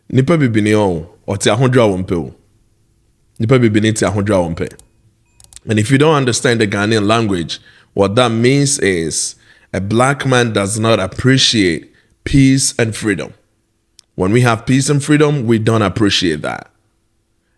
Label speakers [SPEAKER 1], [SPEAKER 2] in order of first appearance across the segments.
[SPEAKER 1] Nipa bibini or te ahondra wompe. Nipa bibini te ahondra wompe. And if you don't understand the Ghanaian language, what that means is a black man does not appreciate peace and freedom. When we have peace and freedom, we don't appreciate that.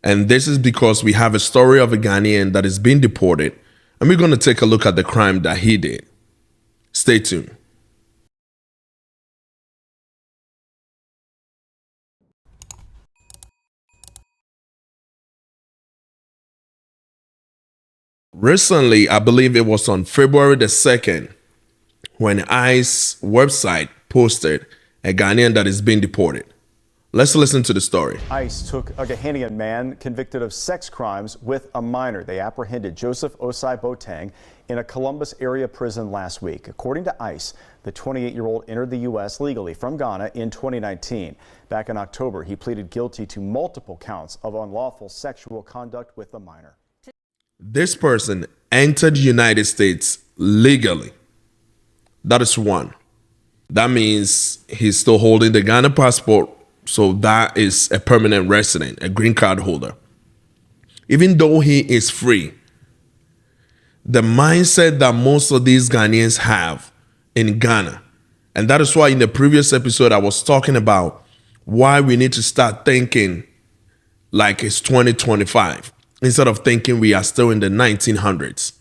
[SPEAKER 1] And this is because we have a story of a Ghanaian that is being deported, and we're going to take a look at the crime that he did. Stay tuned. Recently, I believe it was on February the 2nd, when ICE website posted a Ghanaian that is being deported. Let's listen to the story.
[SPEAKER 2] ICE took a Ghanaian man convicted of sex crimes with a minor. They apprehended Joseph Boateng in a Columbus area prison last week. According to ICE, the 28-year-old entered the U.S. legally from Ghana in 2019. Back in October, he pleaded guilty to multiple counts of unlawful sexual conduct with a minor.
[SPEAKER 1] This person entered the United States legally. That is one. That means he's still holding the Ghana passport, so that is a permanent resident, a green card holder. Even though he is free, the mindset that most of these Ghanaians have in Ghana, and that is why in the previous episode I was talking about why we need to start thinking like it's 2025 instead of thinking we are still in the 1900s.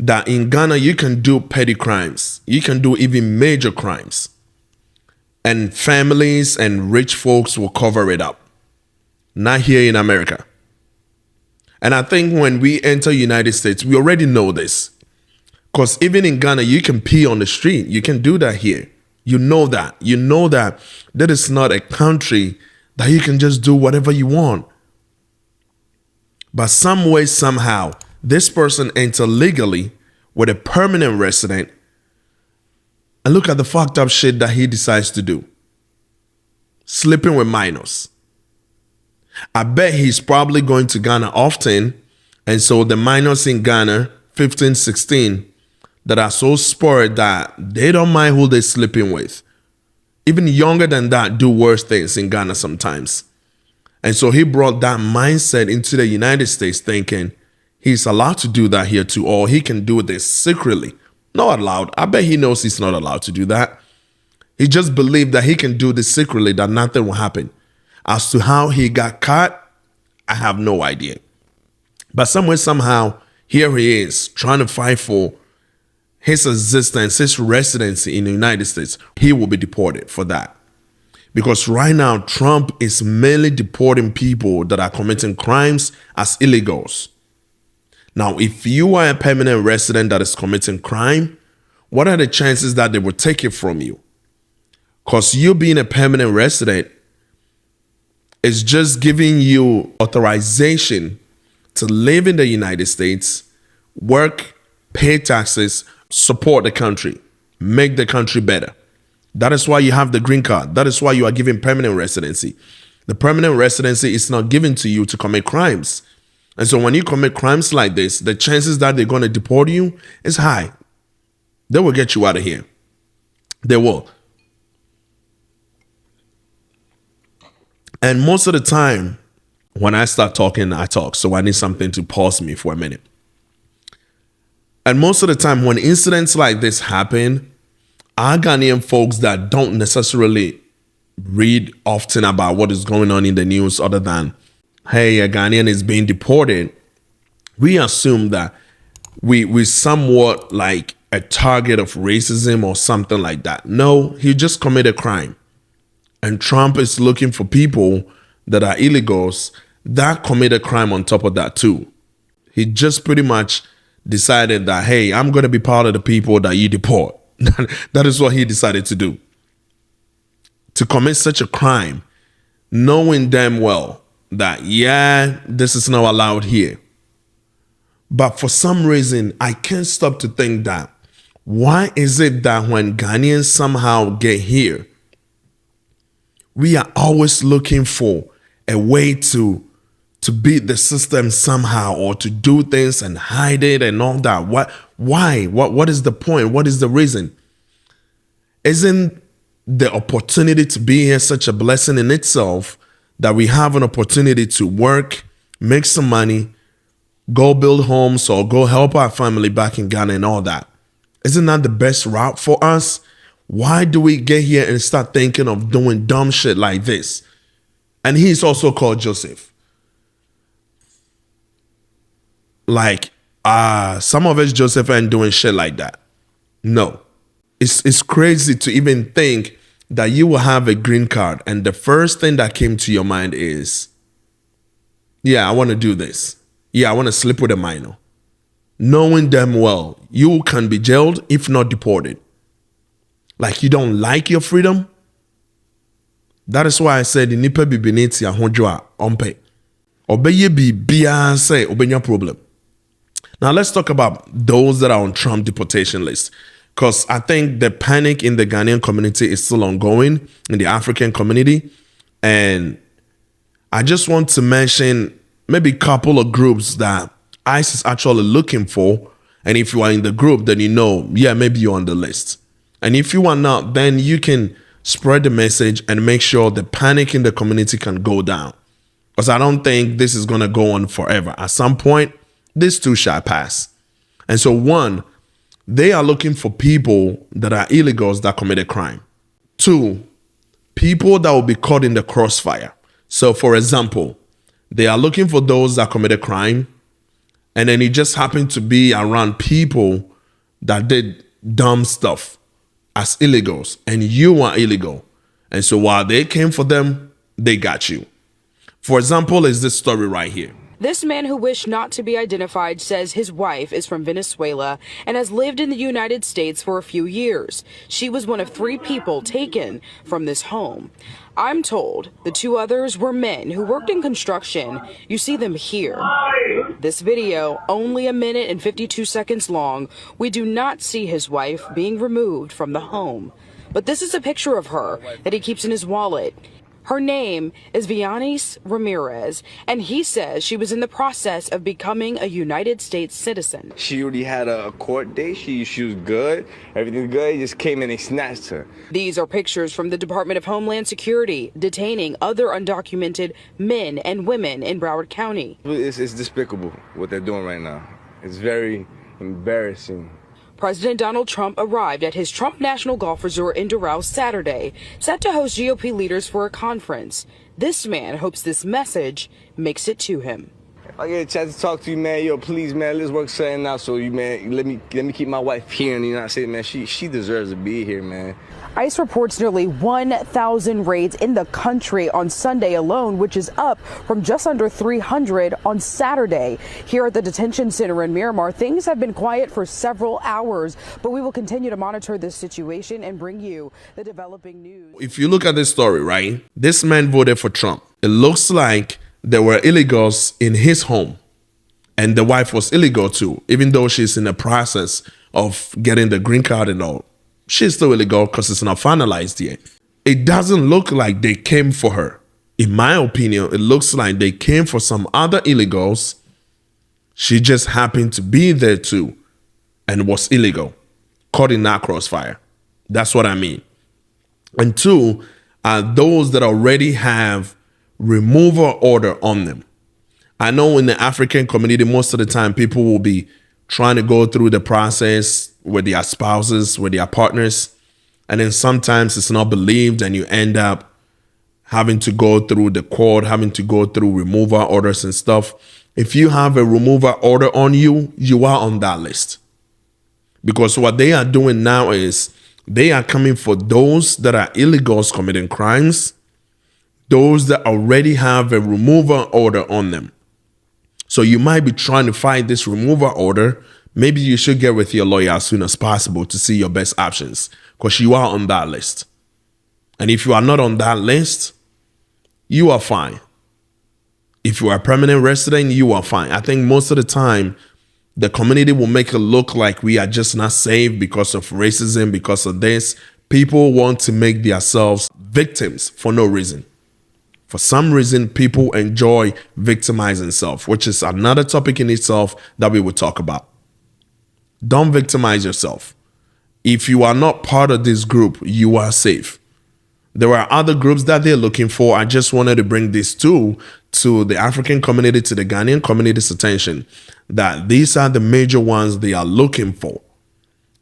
[SPEAKER 1] That in Ghana you can do petty crimes, you can do even major crimes, and families and rich folks will cover it up. Not here in America. And I think when we enter United States, we already know this. Because even in Ghana, you can pee on the street. You can do that here. You know that. You know that that is not a country that you can just do whatever you want. But some way, somehow, this person entered legally with a permanent resident. And look at the fucked up shit that he decides to do. Sleeping with minors. I bet he's probably going to Ghana often. And so the minors in Ghana, 15, 16, that are so spoiled that they don't mind who they're sleeping with. Even younger than that do worse things in Ghana sometimes. And so he brought that mindset into the United States thinking he's allowed to do that here too, or he can do this secretly. Not allowed. I bet he knows he's not allowed to do that. He just believed that he can do this secretly, that nothing will happen. As to how he got caught, I have no idea. But somewhere, somehow, here he is trying to fight for his existence, his residency in the United States. He will be deported for that. Because right now, Trump is mainly deporting people that are committing crimes as illegals. Now, if you are a permanent resident that is committing crime, what are the chances that they will take it from you? Because you being a permanent resident is just giving you authorization to live in the United States, work, pay taxes, support the country, make the country better. That is why you have the green card. That is why you are given permanent residency. The permanent residency is not given to you to commit crimes. And so when you commit crimes like this, the chances that they're going to deport you is high. They will get you out of here. They will. And most of the time, when I start talking, I talk. So I need something to pause me for a minute. And most of the time, when incidents like this happen, our Ghanaian folks that don't necessarily read often about what is going on in the news other than, hey, a Ghanaian is being deported, we assume that we somewhat like a target of racism or something like that. No, he just committed a crime. And Trump is looking for people that are illegals that commit a crime on top of that too. He just pretty much decided that, hey, I'm going to be part of the people that you deport. That is what he decided to do. To commit such a crime, knowing damn well that, yeah, this is not allowed here. But for some reason, I can't stop to think that, why is it that when Ghanaians somehow get here, we are always looking for a way to beat the system somehow, or to do things and hide it and all that? Why? What is the point? What is the reason? Isn't the opportunity to be here such a blessing in itself that we have an opportunity to work, make some money, go build homes or go help our family back in Ghana and all that. Isn't that the best route for us? Why do we get here and start thinking of doing dumb shit like this? And he's also called Joseph. Like, some of us Joseph ain't doing shit like that. No. It's crazy to even think that you will have a green card and the first thing that came to your mind is, yeah, I want to do this. Yeah, I want to sleep with a minor. Knowing damn well you can be jailed, if not deported. Like you don't like your freedom. That is why I said, nipa bibiniti ahonjwa ompe. Obeye bibia say obenya problem. Now let's talk about those that are on Trump deportation list. Because I think the panic in the Ghanaian community is still ongoing, in the African community. And I just want to mention maybe a couple of groups that ICE is actually looking for. And if you are in the group, then you know, yeah, maybe you're on the list. And if you are not, then you can spread the message and make sure the panic in the community can go down. Because I don't think this is going to go on forever. At some point, this too shall pass. And so one, they are looking for people that are illegals that committed crime. Two, people that will be caught in the crossfire. So for example, they are looking for those that committed crime, and then it just happened to be around people that did dumb stuff as illegals, and you are illegal. And so while they came for them, they got you. For example, is this story right here.
[SPEAKER 3] This man who wished not to be identified says his wife is from Venezuela and has lived in the United States for a few years. She was one of 3 people taken from this home. I'm told the 2 others were men who worked in construction. You see them here. This video, only a minute and 52 seconds long, we do not see his wife being removed from the home. But this is a picture of her that he keeps in his wallet. Her name is Vianis Ramirez, and he says she was in the process of becoming a United States citizen.
[SPEAKER 4] She already had a court date. She was good. Everything's good. He just came in and snatched her.
[SPEAKER 3] These are pictures from the Department of Homeland Security detaining other undocumented men and women in Broward County.
[SPEAKER 4] It's despicable what they're doing right now. It's very embarrassing.
[SPEAKER 3] President Donald Trump arrived at his Trump National Golf Resort in Doral Saturday, set to host GOP leaders for a conference. This man hopes this message makes it to him.
[SPEAKER 4] If I get a chance to talk to you, man, yo, please, man, let's work something out. So you, man, let me keep my wife here in the United States, man. She deserves to be here, man.
[SPEAKER 3] ICE reports nearly 1,000 raids in the country on Sunday alone, which is up from just under 300 on Saturday. Here at the detention center in Miramar, things have been quiet for several hours, but we will continue to monitor this situation and bring you the developing news.
[SPEAKER 1] If you look at this story, right, this man voted for Trump. It looks like there were illegals in his home, and the wife was illegal too, even though she's in the process of getting the green card and all. She's still illegal because it's not finalized yet. It doesn't look like they came for her. In my opinion, it looks like they came for some other illegals. She just happened to be there too and was illegal, caught in that crossfire. That's what I mean. And two are those that already have removal order on them. I know in the African community, most of the time people will be trying to go through the process with their spouses, with their partners. And then sometimes it's not believed and you end up having to go through the court, having to go through removal orders and stuff. If you have a removal order on you, you are on that list. Because what they are doing now is they are coming for those that are illegals committing crimes, those that already have a removal order on them. So you might be trying to fight this removal order. Maybe you should get with your lawyer as soon as possible to see your best options because you are on that list. And if you are not on that list, you are fine. If you are a permanent resident, you are fine. I think most of the time, the community will make it look like we are just not safe because of racism, because of this. People want to make themselves victims for no reason. For some reason, people enjoy victimizing themselves, which is another topic in itself that we will talk about. Don't victimize yourself. If you are not part of this group, you are safe. There are other groups that they're looking for. I just wanted to bring these two to the African community, to the Ghanaian community's attention, that these are the major ones they are looking for.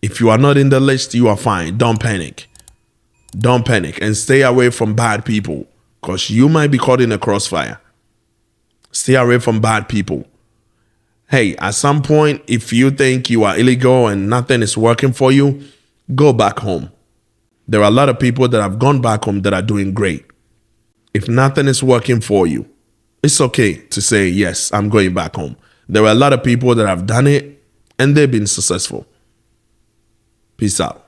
[SPEAKER 1] If you are not in the list, you are fine. Don't panic. Don't panic and stay away from bad people, because you might be caught in a crossfire. Stay away from bad people. Hey, at some point, if you think you are illegal and nothing is working for you, go back home. There are a lot of people that have gone back home that are doing great. If nothing is working for you, it's okay to say, yes, I'm going back home. There are a lot of people that have done it and they've been successful. Peace out.